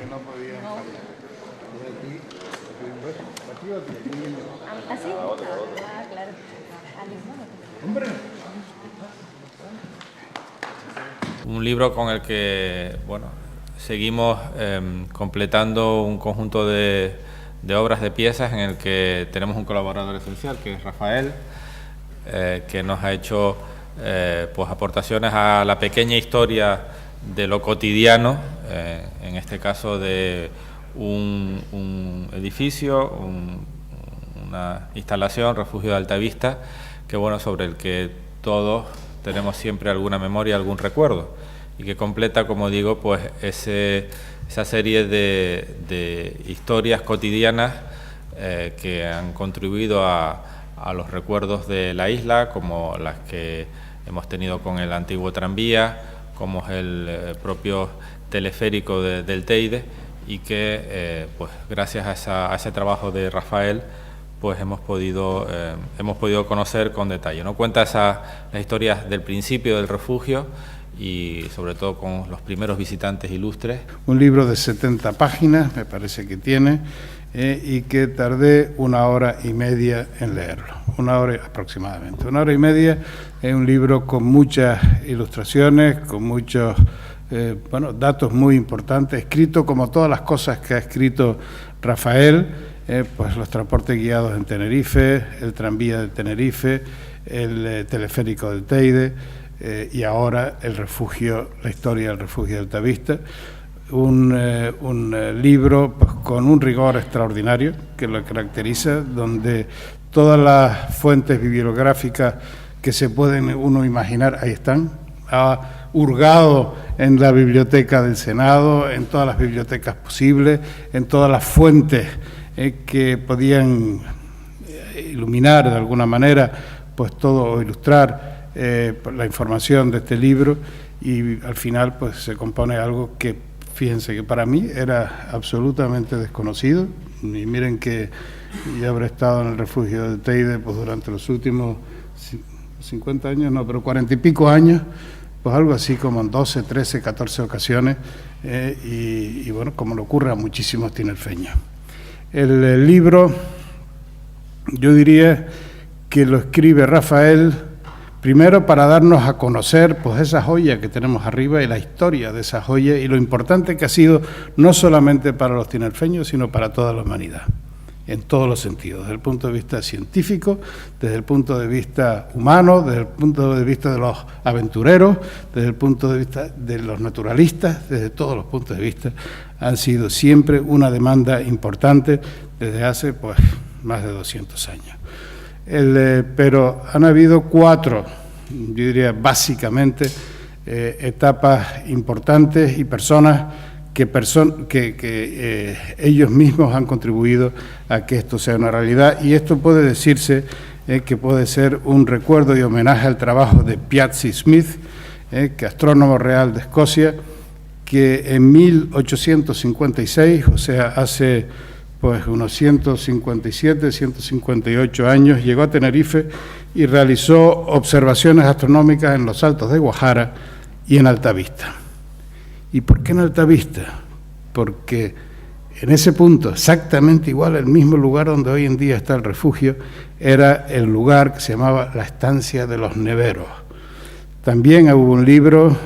que no podían fallar. Y aquí, patriota, ¿Ah, sí? Ah, claro. hombre. Un libro con el que, bueno, seguimos completando un conjunto de obras, de piezas, en el que tenemos un colaborador esencial, que es Rafael, que nos ha hecho pues aportaciones a la pequeña historia de lo cotidiano, en este caso de un edificio, una instalación, refugio de Altavista, que bueno, sobre el que todos tenemos siempre alguna memoria, algún recuerdo, y que completa, como digo, pues esa serie de historias cotidianas que han contribuido a los recuerdos de la isla, como las que hemos tenido con el antiguo tranvía, como es el propio teleférico del Teide, y que pues gracias a ese trabajo de Rafael pues hemos podido conocer con detalle, ¿no? Cuenta las historias del principio del refugio y sobre todo con los primeros visitantes ilustres. Un libro de 70 páginas, me parece que tiene, y que tardé 1 hora y media en leerlo, 1 hora aproximadamente. 1 hora y media. Es un libro con muchas ilustraciones, con muchos datos muy importantes, escrito como todas las cosas que ha escrito Rafael, pues los transportes guiados en Tenerife, el tranvía de Tenerife, el teleférico del Teide, y ahora el refugio, la historia del refugio de Altavista. Un libro pues, con un rigor extraordinario que lo caracteriza, donde todas las fuentes bibliográficas que se pueden uno imaginar, ahí están. Ha hurgado en la biblioteca del Senado, en todas las bibliotecas posibles, en todas las fuentes que podían iluminar de alguna manera, pues todo, o ilustrar la información de este libro, y al final pues se compone algo que, fíjense que para mí era absolutamente desconocido, y miren que yo habré estado en el refugio del Teide pues durante los últimos 50 años, no, pero 40 y pico años, pues algo así como en 12, 13, 14 ocasiones, y bueno, como le ocurre a muchísimos tinerfeños. El libro, yo diría que lo escribe Rafael, primero para darnos a conocer pues esa joya que tenemos arriba y la historia de esa joya y lo importante que ha sido no solamente para los tinerfeños, sino para toda la humanidad, en todos los sentidos, desde el punto de vista científico, desde el punto de vista humano, desde el punto de vista de los aventureros, desde el punto de vista de los naturalistas, desde todos los puntos de vista, han sido siempre una demanda importante desde hace pues más de 200 años. Pero han habido 4, yo diría básicamente, etapas importantes y personas que ellos mismos han contribuido a que esto sea una realidad, y esto puede decirse que puede ser un recuerdo y homenaje al trabajo de Piazzi Smith, que astrónomo real de Escocia, que en 1856, o sea, hace pues unos 157, 158 años, llegó a Tenerife y realizó observaciones astronómicas en los Altos de Guajara y en Altavista. ¿Y por qué en Altavista? Porque en ese punto, exactamente igual, el mismo lugar donde hoy en día está el refugio, era el lugar que se llamaba la Estancia de los Neveros. También hubo un libro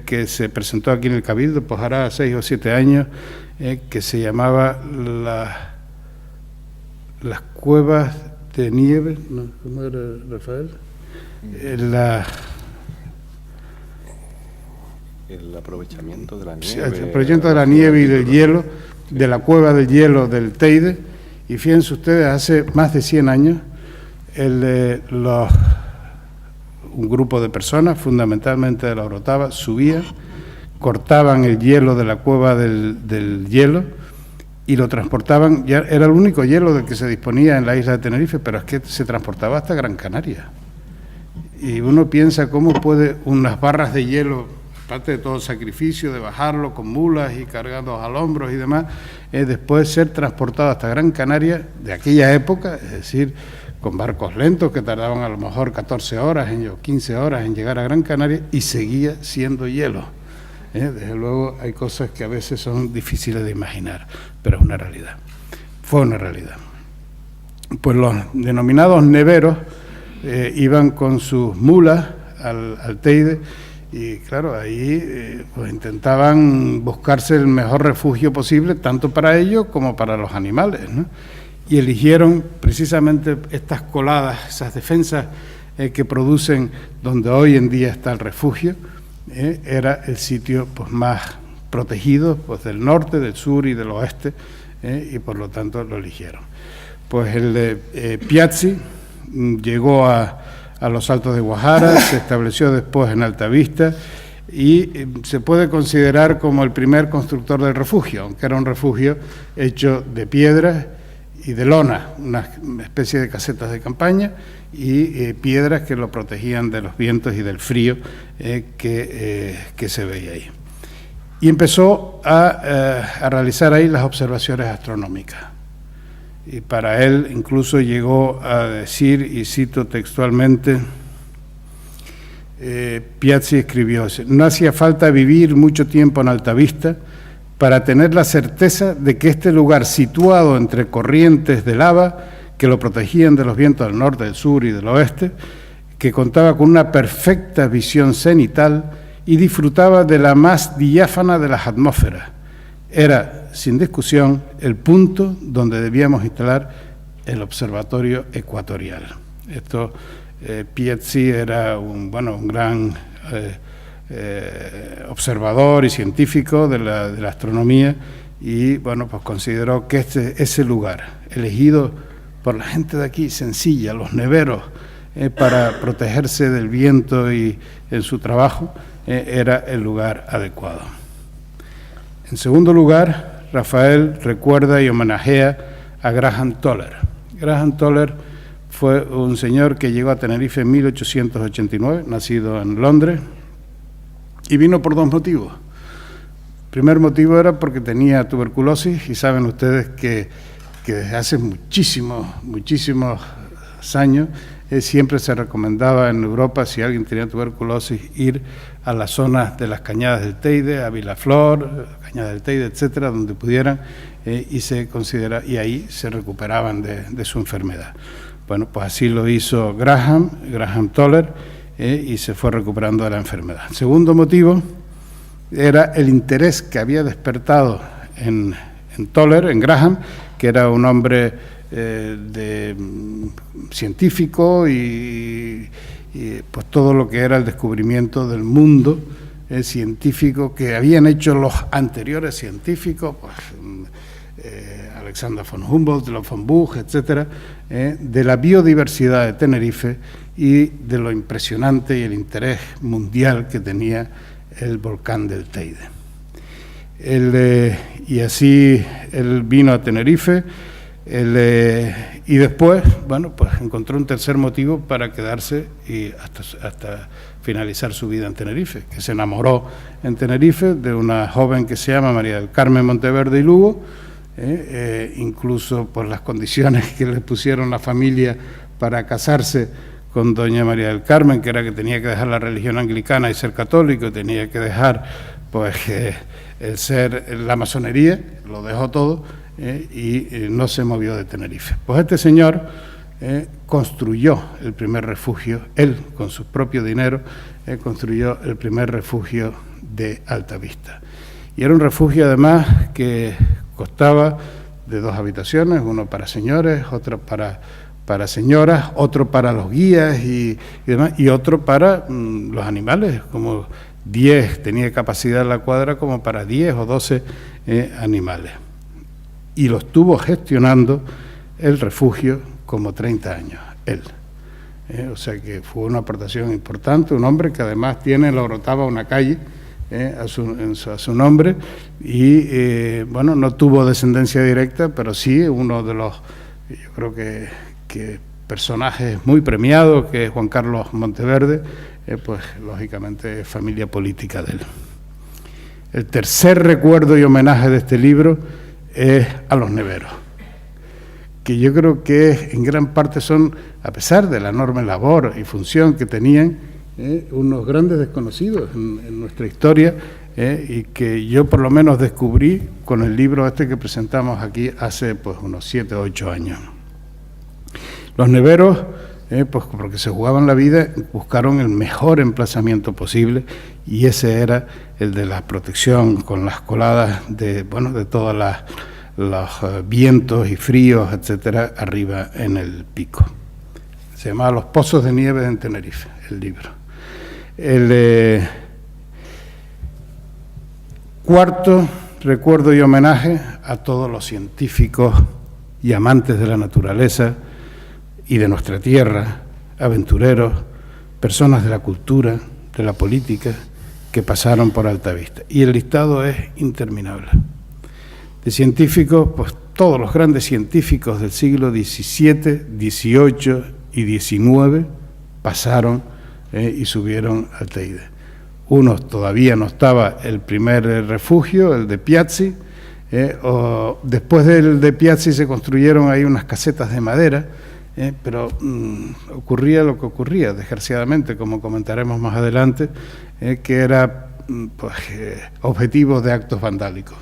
que se presentó aquí en el Cabildo, pues hará 6 o 7 años, que se llamaba Las Cuevas de Nieve, ¿no? ¿Cómo era, Rafael? El aprovechamiento de la nieve. Sí, el aprovechamiento de la nieve y del hielo, de la cueva del hielo del Teide. Y fíjense ustedes, hace más de 100 años, un grupo de personas, fundamentalmente de la Orotava, subían, cortaban el hielo de la cueva del hielo y lo transportaban. Ya era el único hielo del que se disponía en la isla de Tenerife, pero es que se transportaba hasta Gran Canaria. Y uno piensa cómo puede unas barras de hielo, aparte de todo el sacrificio de bajarlo con mulas y cargados al hombro y demás, después ser transportado hasta Gran Canaria de aquella época, es decir, con barcos lentos que tardaban a lo mejor 14 horas o 15 horas en llegar a Gran Canaria, y seguía siendo hielo. Desde luego hay cosas que a veces son difíciles de imaginar, pero es una realidad. Fue una realidad. Pues los denominados neveros iban con sus mulas al Teide y claro, ahí pues intentaban buscarse el mejor refugio posible, tanto para ellos como para los animales, ¿no? Y eligieron precisamente estas coladas, esas defensas que producen donde hoy en día está el refugio. Era el sitio pues más protegido pues del norte, del sur y del oeste, y por lo tanto lo eligieron. Pues el de Piazzi llegó a los Altos de Guajara, se estableció después en Altavista y se puede considerar como el primer constructor del refugio, aunque era un refugio hecho de piedras y de lona, una especie de casetas de campaña y piedras que lo protegían de los vientos y del frío que se veía ahí. Y empezó a realizar ahí las observaciones astronómicas. Y para él incluso llegó a decir, y cito textualmente, Piazzi escribió: no hacía falta vivir mucho tiempo en Altavista para tener la certeza de que este lugar, situado entre corrientes de lava que lo protegían de los vientos del norte, del sur y del oeste, que contaba con una perfecta visión cenital y disfrutaba de la más diáfana de las atmósferas, era, sin discusión, el punto donde debíamos instalar el observatorio ecuatorial. Esto, Piazzi era un gran observador y científico de la astronomía y, bueno, pues consideró que ese lugar, elegido por la gente de aquí, sencilla, los neveros, para protegerse del viento y en su trabajo, era el lugar adecuado. En segundo lugar, Rafael recuerda y homenajea a Graham Toller. Graham Toller fue un señor que llegó a Tenerife en 1889, nacido en Londres, y vino por dos motivos. El primer motivo era porque tenía tuberculosis, y saben ustedes que desde hace muchísimos años siempre se recomendaba en Europa, si alguien tenía tuberculosis, ir a las zonas de las Cañadas del Teide, a Vilaflor, Cañadas del Teide, etcétera, donde pudieran, y ahí se recuperaban de su enfermedad. Bueno, pues así lo hizo Graham Toller, y se fue recuperando de la enfermedad. El segundo motivo era el interés que había despertado en Toller, en Graham, que era un hombre científico y pues todo lo que era el descubrimiento del mundo científico que habían hecho los anteriores científicos, pues, Alexander von Humboldt, von Buch, etcétera, de la biodiversidad de Tenerife y de lo impresionante y el interés mundial que tenía el volcán del Teide. Y así él vino a Tenerife, y después, bueno, pues encontró un tercer motivo para quedarse y hasta finalizar su vida en Tenerife, que se enamoró en Tenerife de una joven que se llama María del Carmen Monteverde y Lugo, incluso por las condiciones que le pusieron la familia para casarse con doña María del Carmen, que era que tenía que dejar la religión anglicana y ser católico, tenía que dejar pues el ser la masonería, lo dejó todo, y no se movió de Tenerife. Pues este señor construyó el primer refugio, él con su propio dinero construyó el primer refugio de Altavista. Y era un refugio además que costaba de 2 habitaciones, uno para señores, otro para señoras, otro para los guías y demás, y otro para los animales, como 10, tenía capacidad la cuadra como para 10 o 12 animales. Y lo estuvo gestionando el refugio como 30 años, él. O sea que fue una aportación importante, un hombre que además tiene en La Orotava una calle a su nombre, y bueno, no tuvo descendencia directa, pero sí uno de los, yo creo que personajes muy premiados, que es Juan Carlos Monteverde, pues lógicamente es familia política de él. El tercer recuerdo y homenaje de este libro es a los neveros, que yo creo que en gran parte son, a pesar de la enorme labor y función que tenían, unos grandes desconocidos en nuestra historia, y que yo por lo menos descubrí con el libro este que presentamos aquí hace pues unos 7 o 8 años. Los neveros, pues porque se jugaban la vida, buscaron el mejor emplazamiento posible, y ese era el de la protección con las coladas de, bueno, de todos los vientos y fríos, etcétera, arriba en el pico. Se llamaba Los Pozos de Nieve en Tenerife, el libro. El cuarto recuerdo y homenaje a todos los científicos y amantes de la naturaleza y de nuestra tierra, aventureros, personas de la cultura, de la política, que pasaron por Altavista. Y el listado es interminable. De científicos, pues todos los grandes científicos del siglo XVII, XVIII y XIX pasaron y subieron al Teide. Unos todavía no estaba el primer refugio, el de Piazzi, después del de Piazzi se construyeron ahí unas casetas de madera, pero ocurría lo que ocurría, desgraciadamente, como comentaremos más adelante, que era pues, objetivo de actos vandálicos.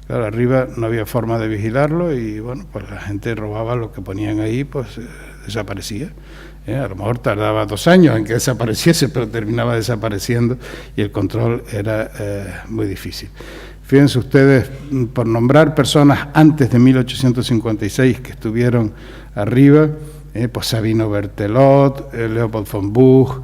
Claro, arriba no había forma de vigilarlo y bueno, pues la gente robaba lo que ponían ahí, pues desaparecía. A lo mejor tardaba 2 años en que desapareciese, pero terminaba desapareciendo y el control era muy difícil. Fíjense ustedes, por nombrar personas antes de 1856 que estuvieron arriba, pues Sabino Berthelot, Leopold von Buch,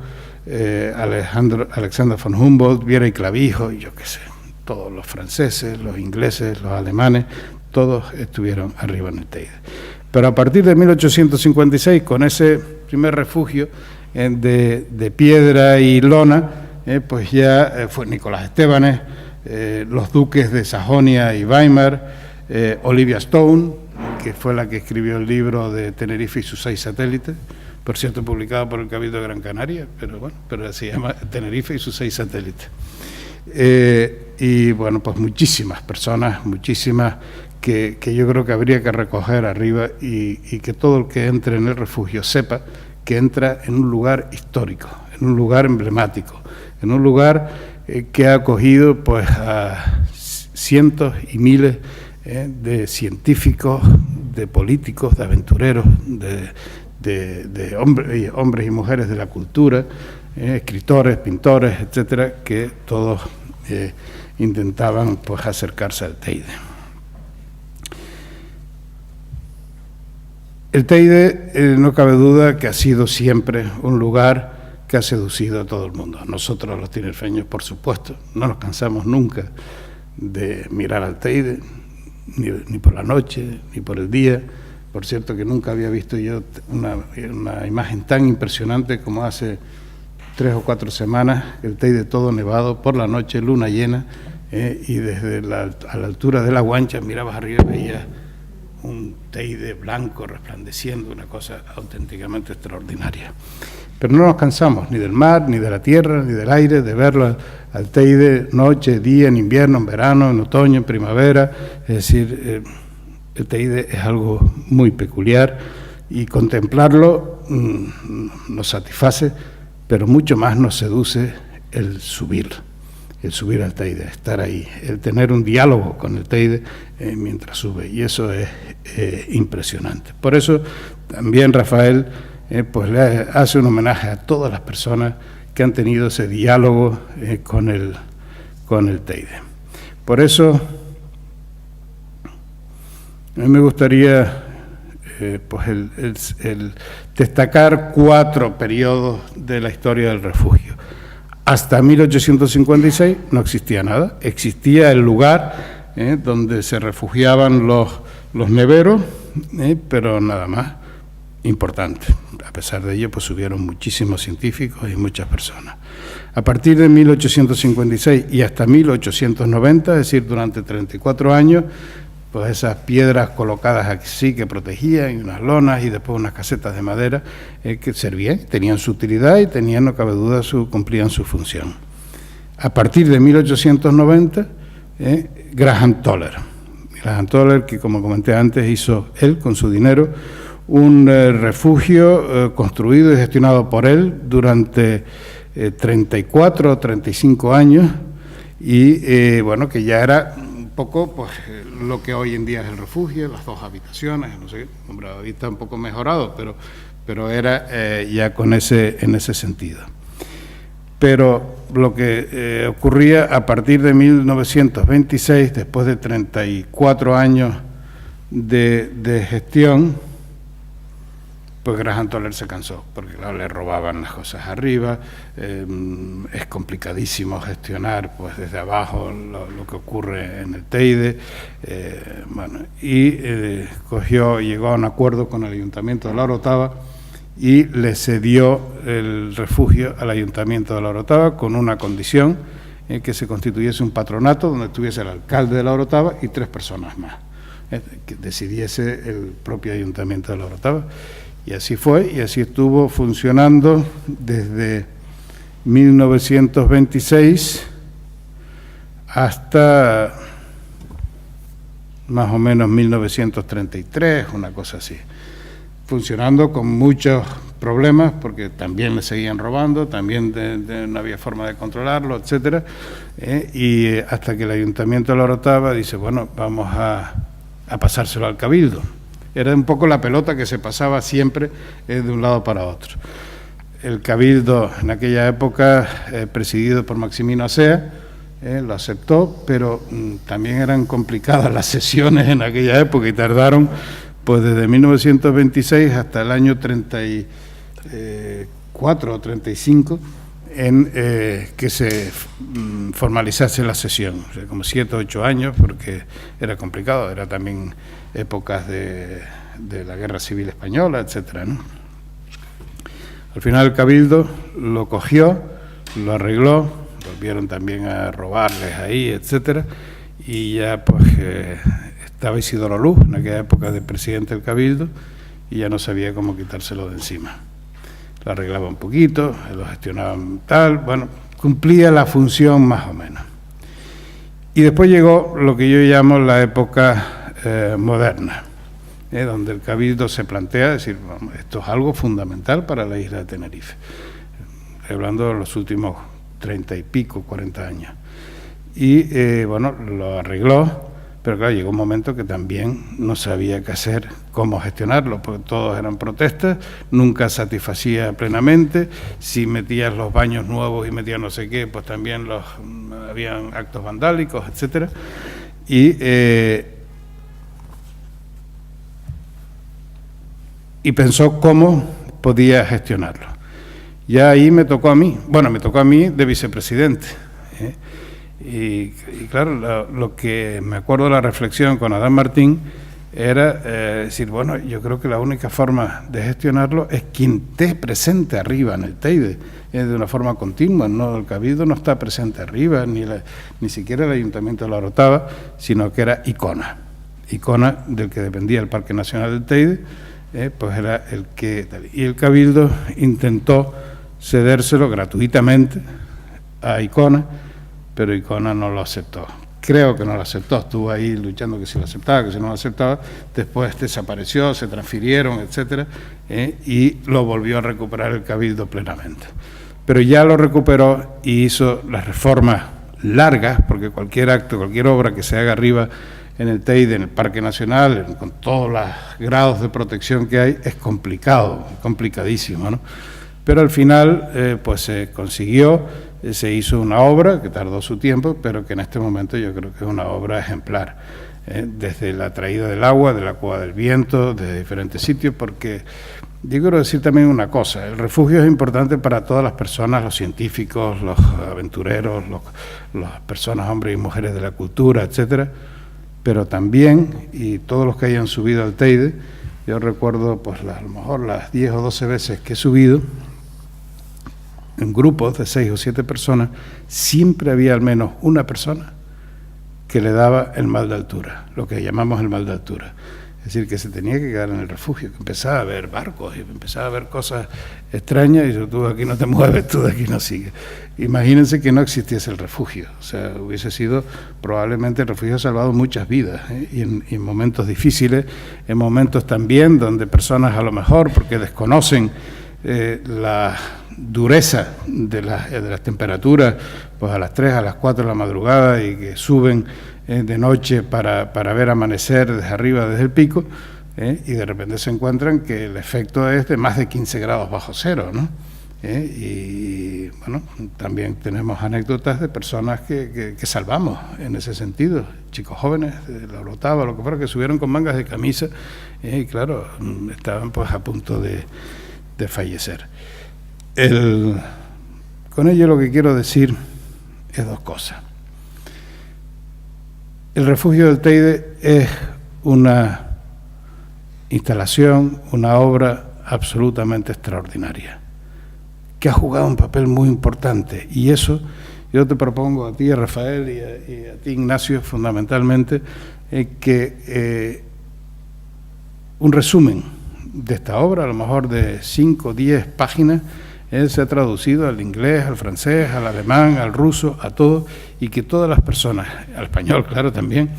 Alexander von Humboldt, Viera y Clavijo, y yo qué sé, todos los franceses, los ingleses, los alemanes, todos estuvieron arriba en el Teide. Pero a partir de 1856, con ese primer refugio de piedra y lona, pues ya fue Nicolás Estebanes, los duques de Sajonia y Weimar, Olivia Stone, que fue la que escribió el libro de Tenerife y sus 6 satélites, por cierto publicado por el Cabildo de Gran Canaria, pero bueno, pero se llama Tenerife y sus 6 satélites. Y bueno, pues muchísimas personas, muchísimas que yo creo que habría que recoger arriba y que todo el que entre en el refugio sepa que entra en un lugar histórico, en un lugar emblemático, en un lugar que ha acogido pues a cientos y miles de científicos, de políticos, de aventureros, de hombres y mujeres de la cultura, escritores, pintores, etcétera, que todos intentaban pues acercarse al Teide. El Teide, no cabe duda que ha sido siempre un lugar que ha seducido a todo el mundo. Nosotros los tinerfeños, por supuesto, no nos cansamos nunca de mirar al Teide, ni por la noche, ni por el día. Por cierto que nunca había visto yo una imagen tan impresionante como hace 3 o 4 semanas, el Teide todo nevado, por la noche, luna llena, y desde a la altura de la Guancha mirabas arriba y veías un Teide blanco resplandeciendo, una cosa auténticamente extraordinaria. Pero no nos cansamos ni del mar, ni de la tierra, ni del aire, de verlo al Teide noche, día, en invierno, en verano, en otoño, en primavera. Es decir, el Teide es algo muy peculiar y contemplarlo nos satisface, pero mucho más nos seduce el subir al Teide, estar ahí, el tener un diálogo con el Teide mientras sube, y eso es impresionante. Por eso también Rafael pues le hace un homenaje a todas las personas que han tenido ese diálogo con el Teide. Por eso a mí me gustaría pues el destacar 4 periodos de la historia del refugio. Hasta 1856 no existía nada, existía el lugar donde se refugiaban los neveros, pero nada más importante. A pesar de ello, pues subieron muchísimos científicos y muchas personas. A partir de 1856 y hasta 1890, es decir, durante 34 años, pues esas piedras colocadas así que protegían, y unas lonas y después unas casetas de madera que servían, tenían su utilidad y tenían, no cabe duda, cumplían su función. A partir de 1890, Graham Toller, que como comenté antes hizo él con su dinero un refugio construido y gestionado por él durante 34 o 35 años y bueno, que ya era un poco pues lo que hoy en día es el refugio, las 2 habitaciones, no sé, hombre, ahorita está un poco mejorado, pero era ya en ese sentido. Pero lo que ocurría a partir de 1926, después de 34 años de gestión, pues Graham Toller se cansó, porque claro, le robaban las cosas arriba, es complicadísimo gestionar pues desde abajo lo que ocurre en el Teide, bueno, y llegó a un acuerdo con el Ayuntamiento de La Orotava y le cedió el refugio al Ayuntamiento de La Orotava con una condición, que se constituyese un patronato donde estuviese el alcalde de La Orotava y 3 personas más, que decidiese el propio Ayuntamiento de La Orotava. Y así fue, y así estuvo funcionando desde 1926 hasta más o menos 1933, una cosa así. Funcionando con muchos problemas, porque también le seguían robando, también no había forma de controlarlo, etcétera, y hasta que el Ayuntamiento de La Orotava dice, bueno, vamos a pasárselo al Cabildo. Era un poco la pelota que se pasaba siempre de un lado para otro. El Cabildo, en aquella época, presidido por Maximino Acea, lo aceptó, pero también eran complicadas las sesiones en aquella época y tardaron pues desde 1926 hasta el año 34 o 35 en que se formalizase la sesión, o sea, como 7 o 8 años, porque era complicado, era también épocas de la Guerra Civil Española, etcétera, ¿no? Al final el Cabildo lo cogió, lo arregló, volvieron también a robarles ahí, etcétera, y ya pues estaba Isidoro Luz, en aquella época de presidente del Cabildo, y ya no sabía cómo quitárselo de encima. Lo arreglaba un poquito, lo gestionaban tal, bueno, cumplía la función más o menos. Y después llegó lo que yo llamo la época moderna, donde el Cabildo se plantea decir, bueno, esto es algo fundamental para la isla de Tenerife. Estoy hablando de los últimos 30 y pico, 40 años. Y bueno, lo arregló, pero claro, llegó un momento que también no sabía qué hacer, cómo gestionarlo, porque todos eran protestas, nunca satisfacía plenamente, si metías los baños nuevos y metías no sé qué, pues también habían actos vandálicos, etcétera. Y pensó cómo podía gestionarlo. Ya ahí me tocó a mí de vicepresidente, Y claro, lo que me acuerdo de la reflexión con Adán Martín era decir, bueno, yo creo que la única forma de gestionarlo es quien esté presente arriba en el Teide, de una forma continua, no, el Cabildo no está presente arriba, ni siquiera el Ayuntamiento de La Orotava, sino que era Icona del que dependía el Parque Nacional del Teide, pues era el que... Y el Cabildo intentó cedérselo gratuitamente a Icona, pero Icona no lo aceptó. Creo que no lo aceptó, estuvo ahí luchando que si lo aceptaba, que si no lo aceptaba, después desapareció, se transfirieron, etcétera, y lo volvió a recuperar el Cabildo plenamente. Pero ya lo recuperó y hizo las reformas largas, porque cualquier acto, cualquier obra que se haga arriba en el Teide, en el Parque Nacional, con todos los grados de protección que hay, es complicado, complicadísimo, ¿no? Pero al final, pues se consiguió, se hizo una obra que tardó su tiempo, pero que en este momento yo creo que es una obra ejemplar, desde la traída del agua, de la cueva del viento, de diferentes sitios, porque yo quiero decir también una cosa, el refugio es importante para todas las personas, los científicos, los aventureros, las personas, hombres y mujeres de la cultura, etcétera, pero también, y todos los que hayan subido al Teide, yo recuerdo pues a lo mejor las 10 o 12 veces que he subido, en grupos de 6 o 7 personas, siempre había al menos una persona que le daba el mal de altura, lo que llamamos el mal de altura. Es Es decir, que se tenía que quedar en el refugio, que empezaba a ver barcos y empezaba a ver cosas extrañas y yo, tú aquí no te mueves, tú de aquí no sigues. Imagínense que no existiese el refugio, o sea, hubiese sido, probablemente el refugio ha salvado muchas vidas, y en momentos difíciles, en momentos también donde personas a lo mejor, porque desconocen la dureza de las temperaturas, pues a las 3, a las 4 de la madrugada y que suben de noche para ver amanecer desde arriba, desde el pico, y de repente se encuentran que el efecto es de más de 15 grados bajo cero, ¿no? Y bueno, también tenemos anécdotas de personas que salvamos en ese sentido, chicos jóvenes de la Orotava, lo que fuera, que subieron con mangas de camisa, y claro, estaban pues a punto de fallecer. Con ello lo que quiero decir es dos cosas. El refugio del Teide es una instalación, una obra absolutamente extraordinaria, que ha jugado un papel muy importante, y eso yo te propongo a ti, a Rafael, y a ti, Ignacio, fundamentalmente, que un resumen de esta obra, a lo mejor de 5 o 10 páginas, se ha traducido al inglés, al francés, al alemán, al ruso, a todo, y que todas las personas, al español, claro, también,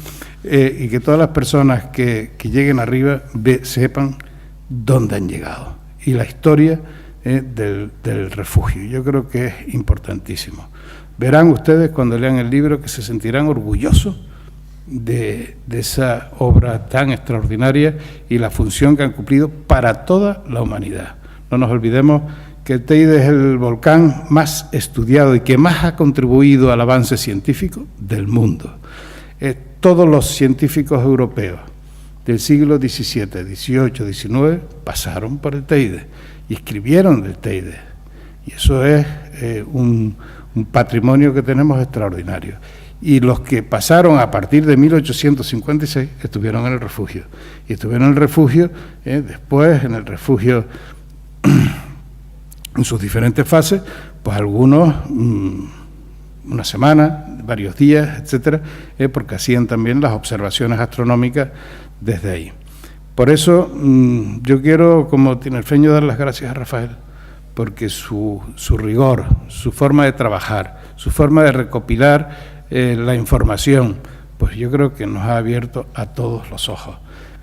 y que todas las personas que lleguen arriba sepan dónde han llegado, y la historia del refugio. Yo creo que es importantísimo. Verán ustedes cuando lean el libro que se sentirán orgullosos de esa obra tan extraordinaria y la función que han cumplido para toda la humanidad. No nos olvidemos que el Teide es el volcán más estudiado y que más ha contribuido al avance científico del mundo. Todos los científicos europeos del siglo XVII, XVIII, XIX pasaron por el Teide y escribieron del Teide. Y eso es un patrimonio que tenemos extraordinario. Y los que pasaron a partir de 1856 estuvieron en el refugio. Y estuvieron en el refugio, después en el refugio en sus diferentes fases, pues algunos una semana, varios días, etcétera, porque hacían también las observaciones astronómicas desde ahí. Por eso yo quiero, como tinerfeño, dar las gracias a Rafael, porque su rigor, su forma de trabajar, su forma de recopilar la información, pues yo creo que nos ha abierto a todos los ojos.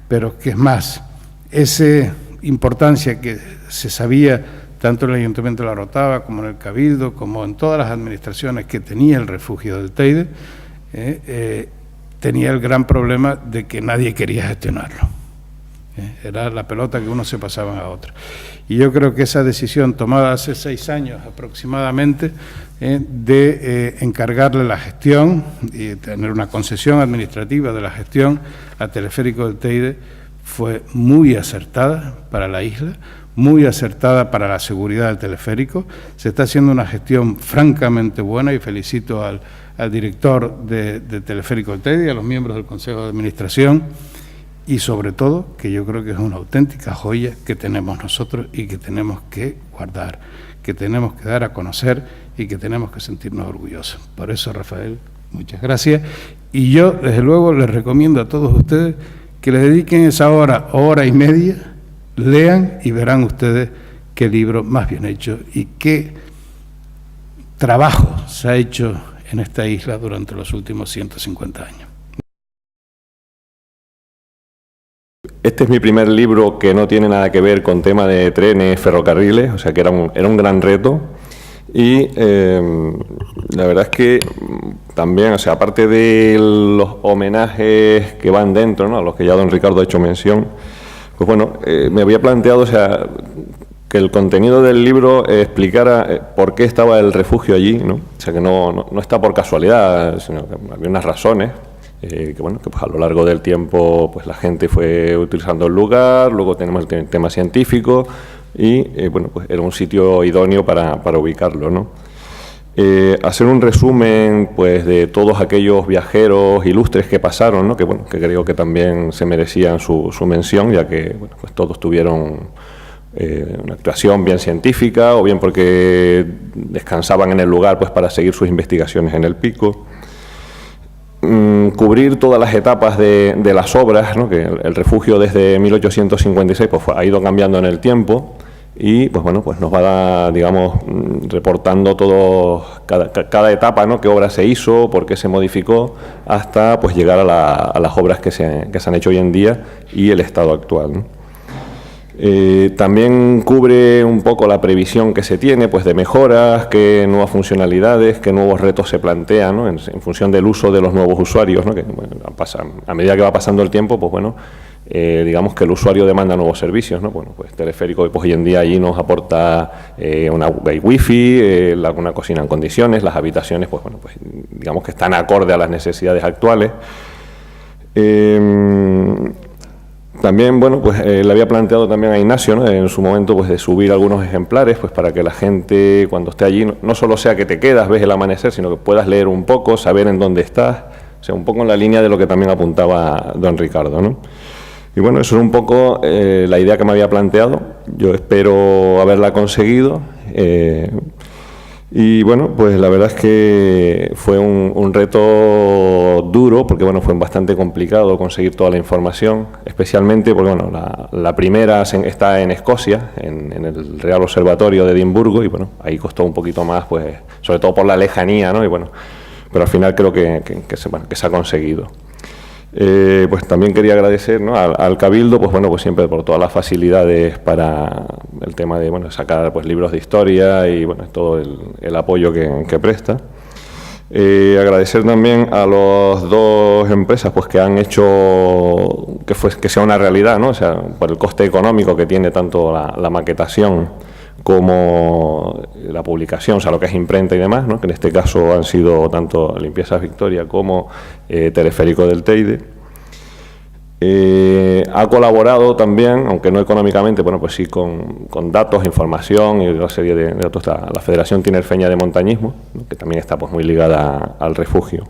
Pero que es más, esa importancia que se sabía tanto en el Ayuntamiento de La Orotava como en el Cabildo, como en todas las administraciones que tenía el refugio del Teide, tenía el gran problema de que nadie quería gestionarlo. Era la pelota que uno se pasaba a otro. Y yo creo que esa decisión tomada hace 6 años aproximadamente, de encargarle la gestión y tener una concesión administrativa de la gestión a Teleférico del Teide, fue muy acertada para la isla, muy acertada para la seguridad del teleférico. Se está haciendo una gestión francamente buena y felicito al director de Teleférico del Teide y a los miembros del Consejo de Administración, y sobre todo que yo creo que es una auténtica joya que tenemos nosotros y que tenemos que guardar, que tenemos que dar a conocer y que tenemos que sentirnos orgullosos. Por eso, Rafael, muchas gracias, y yo desde luego les recomiendo a todos ustedes que les dediquen esa hora y media, lean y verán ustedes qué libro más bien hecho y qué trabajo se ha hecho en esta isla durante los últimos 150 años. Este es mi primer libro que no tiene nada que ver con tema de trenes, ferrocarriles, o sea que era un gran reto. Y la verdad es que también, o sea, aparte de los homenajes que van dentro, ¿no?, a los que ya don Ricardo ha hecho mención, pues bueno, me había planteado, o sea, que el contenido del libro explicara por qué estaba el refugio allí, ¿no? O sea, que no está por casualidad, sino que había unas razones. Que bueno, que pues a lo largo del tiempo pues la gente fue utilizando el lugar, luego tenemos el tema científico y bueno, pues era un sitio idóneo para ubicarlo, ¿no? Hacer un resumen pues de todos aquellos viajeros ilustres que pasaron, ¿no?, que bueno, que creo que también se merecían su mención, ya que bueno, pues todos tuvieron una actuación bien científica o bien porque descansaban en el lugar pues para seguir sus investigaciones en el pico. cubrir todas las etapas de las obras, ¿no? Que el refugio desde 1856 pues, ha ido cambiando en el tiempo y pues bueno, pues nos va, digamos, reportando todo, cada etapa, ¿no? Qué obra se hizo, por qué se modificó, hasta pues llegar a las obras que se han hecho hoy en día y el estado actual, ¿no? También cubre un poco la previsión que se tiene, pues de mejoras, qué nuevas funcionalidades, qué nuevos retos se plantean, ¿no? en función del uso de los nuevos usuarios, ¿no? Que bueno, a medida que va pasando el tiempo, pues bueno, digamos que el usuario demanda nuevos servicios, ¿no? Bueno, pues Teleférico pues hoy en día allí nos aporta hay wifi, una cocina en condiciones, las habitaciones, pues bueno, pues digamos que están acorde a las necesidades actuales. También, bueno, pues le había planteado también a Ignacio, ¿no? En su momento, pues de subir algunos ejemplares, pues para que la gente, cuando esté allí, no solo sea que te quedas, ves el amanecer, sino que puedas leer un poco, saber en dónde estás, o sea, un poco en la línea de lo que también apuntaba don Ricardo, ¿no? Y bueno, eso es un poco la idea que me había planteado. Yo espero haberla conseguido. Y bueno, pues la verdad es que fue un reto duro, porque bueno, fue bastante complicado conseguir toda la información, especialmente porque bueno, la primera está en Escocia, en el Real Observatorio de Edimburgo, y bueno, ahí costó un poquito más, pues sobre todo por la lejanía, ¿no? Y bueno, pero al final creo que se ha conseguido. Pues también quería agradecer, ¿no? al Cabildo, pues bueno, pues siempre por todas las facilidades para el tema de bueno, sacar pues libros de historia y bueno, todo el apoyo que presta. Agradecer también a las dos empresas pues que han hecho que sea una realidad, ¿no? O sea, por el coste económico que tiene tanto la maquetación como la publicación, o sea, lo que es imprenta y demás, ¿no? Que en este caso han sido tanto Limpiezas Victoria como Teleférico del Teide. Ha colaborado también, aunque no económicamente, bueno, pues sí con datos, información y una serie de otros. La Federación Tinerfeña de Montañismo, ¿no? Que también está pues muy ligada al refugio.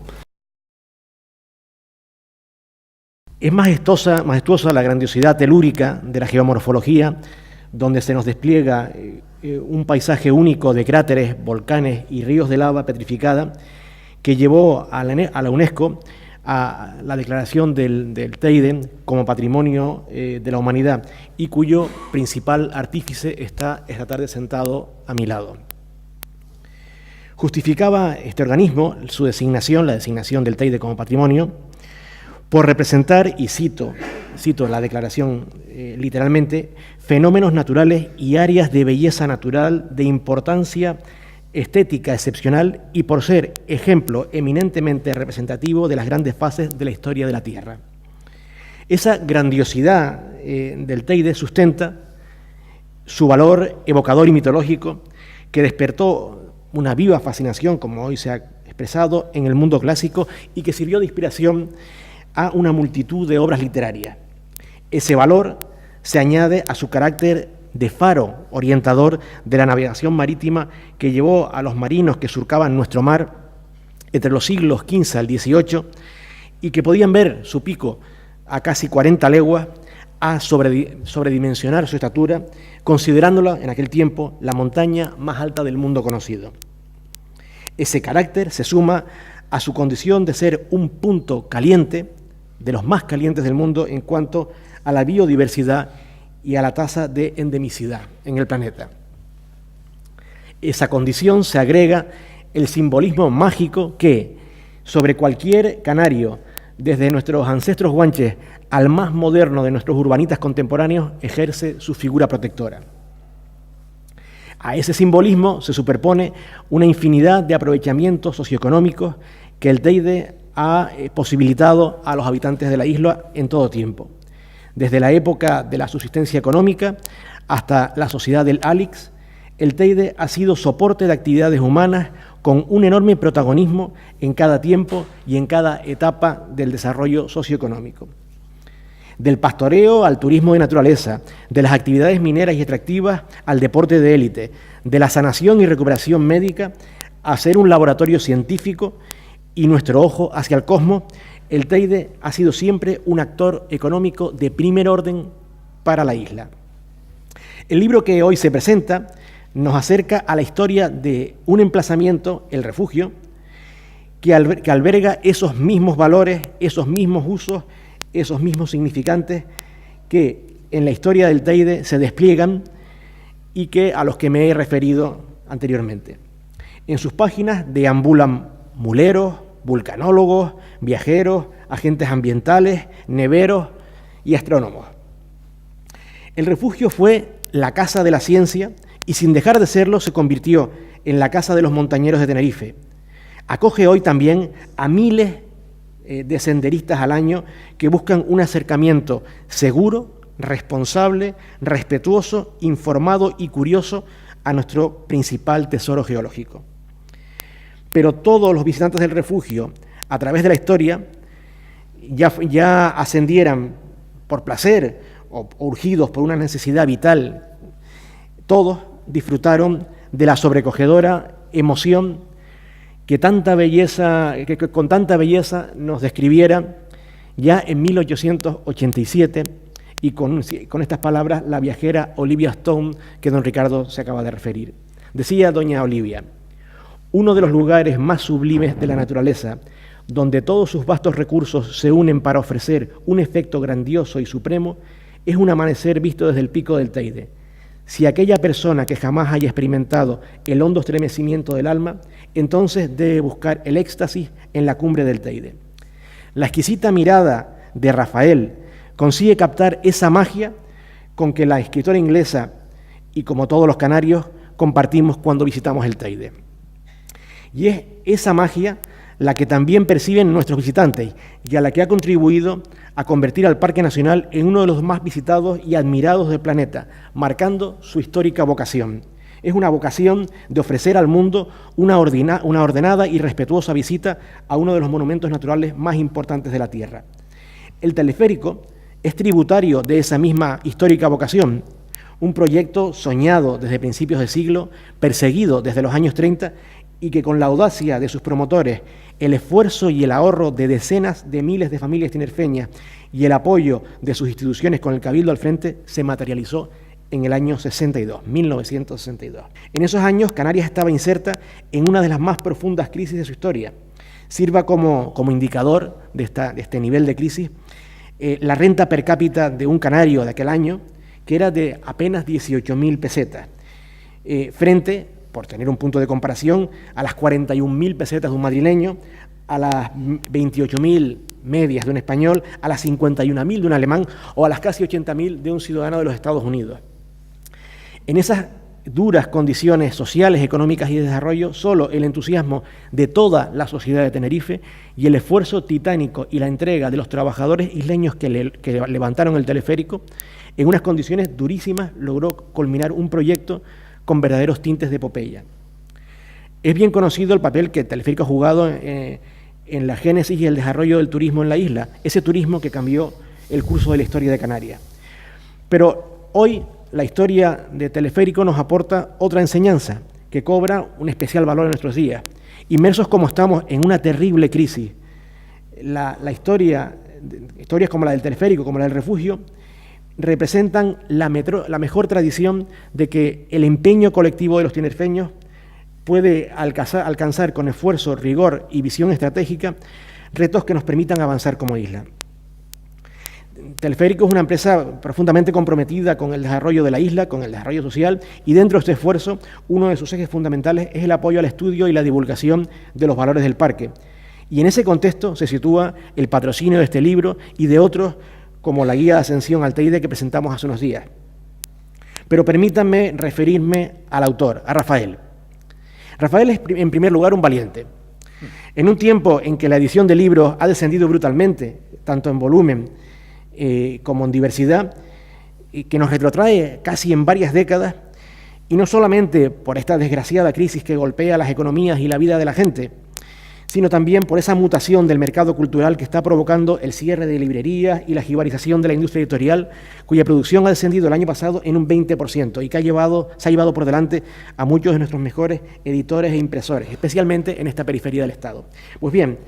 Es majestuosa la grandiosidad telúrica de la geomorfología, donde se nos despliega un paisaje único de cráteres, volcanes y ríos de lava petrificada que llevó a la UNESCO a la declaración del Teide como Patrimonio de la Humanidad y cuyo principal artífice está esta tarde sentado a mi lado. Justificaba este organismo su designación, la designación del Teide como Patrimonio, por representar, y cito la declaración literalmente, fenómenos naturales y áreas de belleza natural de importancia estética excepcional y por ser ejemplo eminentemente representativo de las grandes fases de la historia de la Tierra. Esa grandiosidad del Teide sustenta su valor evocador y mitológico que despertó una viva fascinación, como hoy se ha expresado, en el mundo clásico y que sirvió de inspiración a una multitud de obras literarias. Ese valor se añade a su carácter de faro orientador de la navegación marítima que llevó a los marinos que surcaban nuestro mar entre los siglos XV al XVIII y que podían ver su pico a casi 40 leguas a sobredimensionar su estatura, considerándola en aquel tiempo la montaña más alta del mundo conocido. Ese carácter se suma a su condición de ser un punto caliente, de los más calientes del mundo en cuanto a la biodiversidad y a la tasa de endemicidad en el planeta. Esa condición se agrega el simbolismo mágico que, sobre cualquier canario, desde nuestros ancestros guanches al más moderno de nuestros urbanitas contemporáneos, ejerce su figura protectora. A ese simbolismo se superpone una infinidad de aprovechamientos socioeconómicos que el Teide ha posibilitado a los habitantes de la isla en todo tiempo. Desde la época de la subsistencia económica hasta la sociedad del Álix, el Teide ha sido soporte de actividades humanas con un enorme protagonismo en cada tiempo y en cada etapa del desarrollo socioeconómico. Del pastoreo al turismo de naturaleza, de las actividades mineras y extractivas al deporte de élite, de la sanación y recuperación médica a ser un laboratorio científico y nuestro ojo hacia el cosmos, el Teide ha sido siempre un actor económico de primer orden para la isla. El libro que hoy se presenta nos acerca a la historia de un emplazamiento, el refugio, que alberga esos mismos valores, esos mismos usos, esos mismos significantes que en la historia del Teide se despliegan y a los que me he referido anteriormente. En sus páginas deambulan muleros, vulcanólogos, viajeros, agentes ambientales, neveros y astrónomos. El refugio fue la casa de la ciencia y, sin dejar de serlo, se convirtió en la casa de los montañeros de Tenerife. Acoge hoy también a miles de senderistas al año que buscan un acercamiento seguro, responsable, respetuoso, informado y curioso a nuestro principal tesoro geológico. Pero todos los visitantes del refugio, a través de la historia, ya ascendieran por placer o urgidos por una necesidad vital, todos disfrutaron de la sobrecogedora emoción que con tanta belleza nos describiera ya en 1887 y con estas palabras la viajera Olivia Stone, que don Ricardo se acaba de referir. Decía doña Olivia: uno de los lugares más sublimes de la naturaleza, donde todos sus vastos recursos se unen para ofrecer un efecto grandioso y supremo, es un amanecer visto desde el pico del Teide. Si aquella persona que jamás haya experimentado el hondo estremecimiento del alma, entonces debe buscar el éxtasis en la cumbre del Teide. La exquisita mirada de Rafael consigue captar esa magia con que la escritora inglesa y como todos los canarios compartimos cuando visitamos el Teide. Y es esa magia la que también perciben nuestros visitantes y a la que ha contribuido a convertir al Parque Nacional en uno de los más visitados y admirados del planeta, marcando su histórica vocación. Es una vocación de ofrecer al mundo una ordenada y respetuosa visita a uno de los monumentos naturales más importantes de la Tierra. El teleférico es tributario de esa misma histórica vocación, un proyecto soñado desde principios de siglo, perseguido desde los años 30 y que con la audacia de sus promotores, el esfuerzo y el ahorro de decenas de miles de familias tinerfeñas y el apoyo de sus instituciones con el Cabildo al frente, se materializó en el año 1962. En esos años, Canarias estaba inserta en una de las más profundas crisis de su historia. Sirva como indicador de este nivel de crisis la renta per cápita de un canario de aquel año, que era de apenas 18.000 pesetas, frente, por tener un punto de comparación, a las 41.000 pesetas de un madrileño, a las 28.000 medias de un español, a las 51.000 de un alemán o a las casi 80.000 de un ciudadano de los Estados Unidos. En esas duras condiciones sociales, económicas y de desarrollo, solo el entusiasmo de toda la sociedad de Tenerife y el esfuerzo titánico y la entrega de los trabajadores isleños que levantaron el teleférico, en unas condiciones durísimas, logró culminar un proyecto con verdaderos tintes de epopeya. Es bien conocido el papel que el teleférico ha jugado en la génesis y el desarrollo del turismo en la isla, ese turismo que cambió el curso de la historia de Canarias. Pero hoy la historia de teleférico nos aporta otra enseñanza que cobra un especial valor en nuestros días. Inmersos como estamos en una terrible crisis, historias como la del teleférico, como la del refugio, representan la mejor tradición de que el empeño colectivo de los tinerfeños puede alcanzar con esfuerzo, rigor y visión estratégica retos que nos permitan avanzar como isla. Teleférico es una empresa profundamente comprometida con el desarrollo de la isla, con el desarrollo social, y dentro de este esfuerzo, uno de sus ejes fundamentales es el apoyo al estudio y la divulgación de los valores del parque. Y en ese contexto se sitúa el patrocinio de este libro y de otros, como la guía de ascensión al Teide que presentamos hace unos días. Pero permítanme referirme al autor, a Rafael. Rafael es, en primer lugar, un valiente. En un tiempo en que la edición de libros ha descendido brutalmente, tanto en volumen como en diversidad, que nos retrotrae casi en varias décadas, y no solamente por esta desgraciada crisis que golpea las economías y la vida de la gente, sino también por esa mutación del mercado cultural que está provocando el cierre de librerías y la jibarización de la industria editorial, cuya producción ha descendido el año pasado en un 20% y que se ha llevado por delante a muchos de nuestros mejores editores e impresores, especialmente en esta periferia del Estado. Pues bien,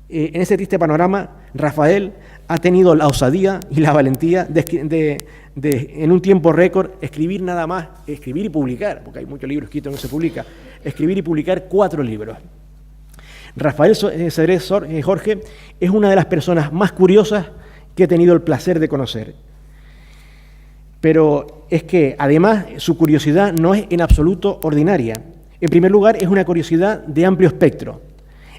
en ese triste panorama, Rafael ha tenido la osadía y la valentía de en un tiempo récord, escribir nada más, escribir y publicar, porque hay muchos libros escritos que no se publican, escribir y publicar 4 libros. Rafael Cedrés Jorge es una de las personas más curiosas que he tenido el placer de conocer. Pero es que, además, su curiosidad no es en absoluto ordinaria. En primer lugar, es una curiosidad de amplio espectro.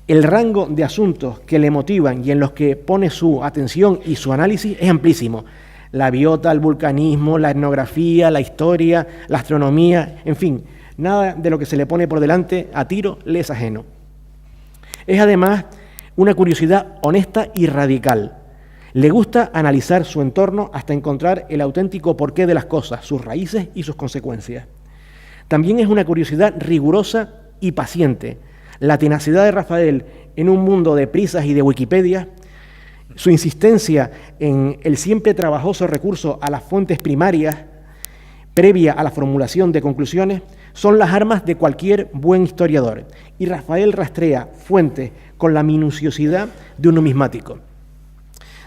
El rango de asuntos que le motivan y en los que pone su atención y su análisis es amplísimo. La biota, el vulcanismo, la etnografía, la historia, la astronomía, en fin, nada de lo que se le pone por delante a tiro le es ajeno. Es además una curiosidad honesta y radical. Le gusta analizar su entorno hasta encontrar el auténtico porqué de las cosas, sus raíces y sus consecuencias. También es una curiosidad rigurosa y paciente. La tenacidad de Rafael en un mundo de prisas y de Wikipedia, su insistencia en el siempre trabajoso recurso a las fuentes primarias, previa a la formulación de conclusiones, son las armas de cualquier buen historiador. Y Rafael rastrea fuentes con la minuciosidad de un numismático.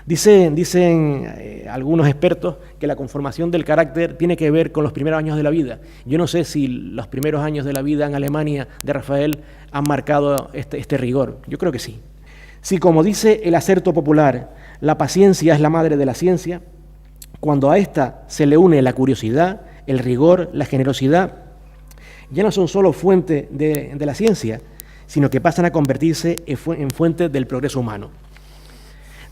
Dicen algunos expertos que la conformación del carácter tiene que ver con los primeros años de la vida. Yo no sé si los primeros años de la vida en Alemania de Rafael han marcado este rigor. Yo creo que sí. Si, como dice el acerto popular, la paciencia es la madre de la ciencia, cuando a esta se le une la curiosidad, el rigor, la generosidad, ya no son solo fuente de la ciencia, sino que pasan a convertirse en fuente del progreso humano.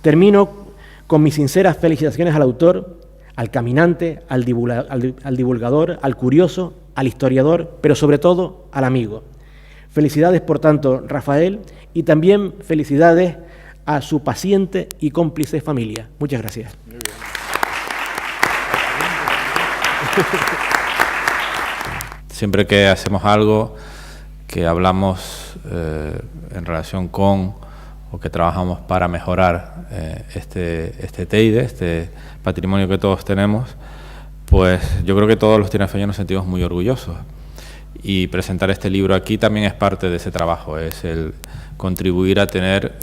Termino con mis sinceras felicitaciones al autor, al caminante, al divulgador, al curioso, al historiador, pero sobre todo al amigo. Felicidades, por tanto, Rafael, y también felicidades a su paciente y cómplice familia. Muchas gracias. Siempre que hacemos algo, que hablamos en relación con o que trabajamos para mejorar este Teide, este patrimonio que todos tenemos, pues yo creo que todos los tinerfeños nos sentimos muy orgullosos. Y presentar este libro aquí también es parte de ese trabajo, es el contribuir a tener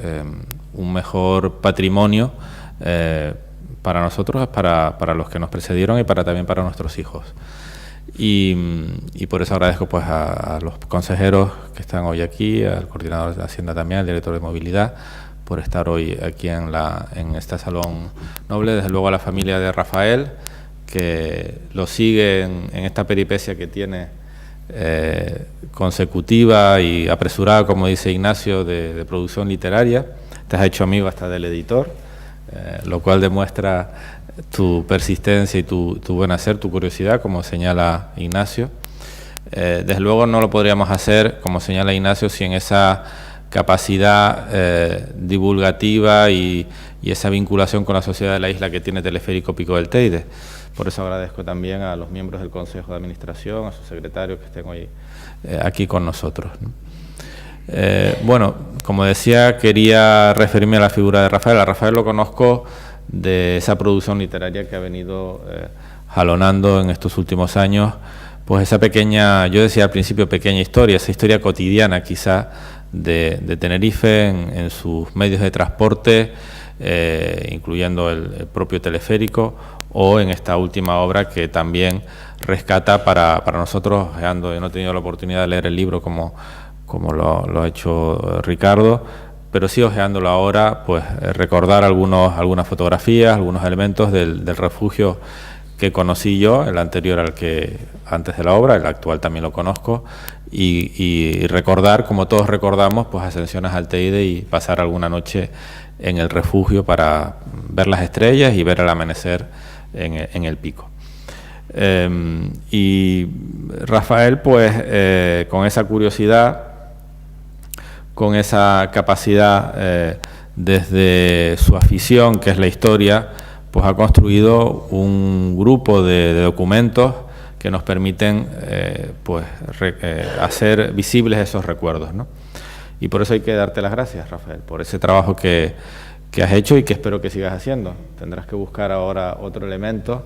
un mejor patrimonio para nosotros, para los que nos precedieron y también para nuestros hijos. Y por eso agradezco pues a los consejeros que están hoy aquí, al coordinador de Hacienda también, al director de Movilidad, por estar hoy aquí en este Salón Noble. Desde luego a la familia de Rafael, que lo sigue en esta peripecia que tiene consecutiva y apresurada, como dice Ignacio, de producción literaria. Te has hecho amigo hasta del editor, lo cual demuestra tu persistencia y tu buen hacer, tu curiosidad, como señala Ignacio. Desde luego no lo podríamos hacer, como señala Ignacio, sin esa capacidad divulgativa y esa vinculación con la sociedad de la isla que tiene Teleférico Pico del Teide. Por eso agradezco también a los miembros del Consejo de Administración, a sus secretarios que estén hoy aquí con nosotros, ¿no? Bueno, como decía, quería referirme a la figura de Rafael. A Rafael lo conozco de esa producción literaria que ha venido jalonando en estos últimos años, pues esa pequeña, yo decía al principio pequeña historia, esa historia cotidiana quizá de Tenerife en sus medios de transporte, incluyendo el propio teleférico, o en esta última obra que también rescata para nosotros, yo no he tenido la oportunidad de leer el libro como lo ha hecho Ricardo, pero sí ojeándolo ahora, pues recordar algunas fotografías, algunos elementos del refugio que conocí yo, el anterior antes de la obra, el actual también lo conozco, y recordar, como todos recordamos, pues ascensiones al Teide y pasar alguna noche en el refugio para ver las estrellas y ver el amanecer en el pico. Y Rafael, pues con esa curiosidad, con esa capacidad desde su afición, que es la historia, pues ha construido un grupo de documentos que nos permiten hacer visibles esos recuerdos, ¿no? Y por eso hay que darte las gracias, Rafael, por ese trabajo que has hecho y que espero que sigas haciendo. Tendrás que buscar ahora otro elemento.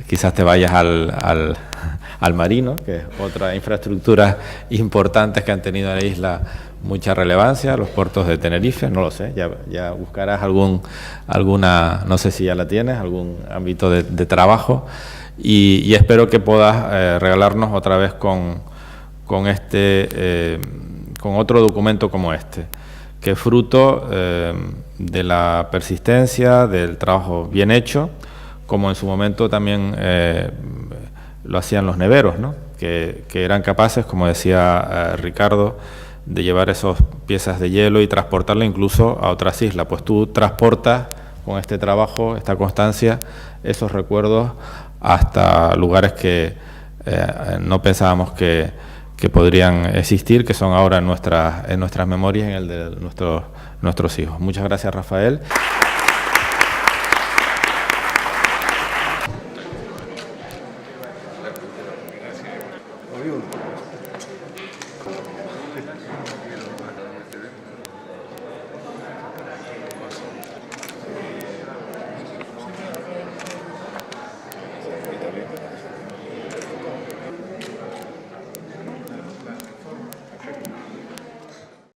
Quizás te vayas al marino, que es otra infraestructura importante que han tenido en la isla mucha relevancia, los puertos de Tenerife, no lo sé, ya buscarás alguna, no sé si ya la tienes, algún ámbito de trabajo, y espero que puedas regalarnos otra vez con con otro documento como este, que es fruto de la persistencia, del trabajo bien hecho, como en su momento también lo hacían los neveros, ¿no? que eran capaces, como decía Ricardo, de llevar esas piezas de hielo y transportarla incluso a otras islas. Pues tú transportas con este trabajo, esta constancia, esos recuerdos hasta lugares que no pensábamos que podrían existir, que son ahora en nuestras memorias y en el de nuestros hijos. Muchas gracias, Rafael. Oriundo.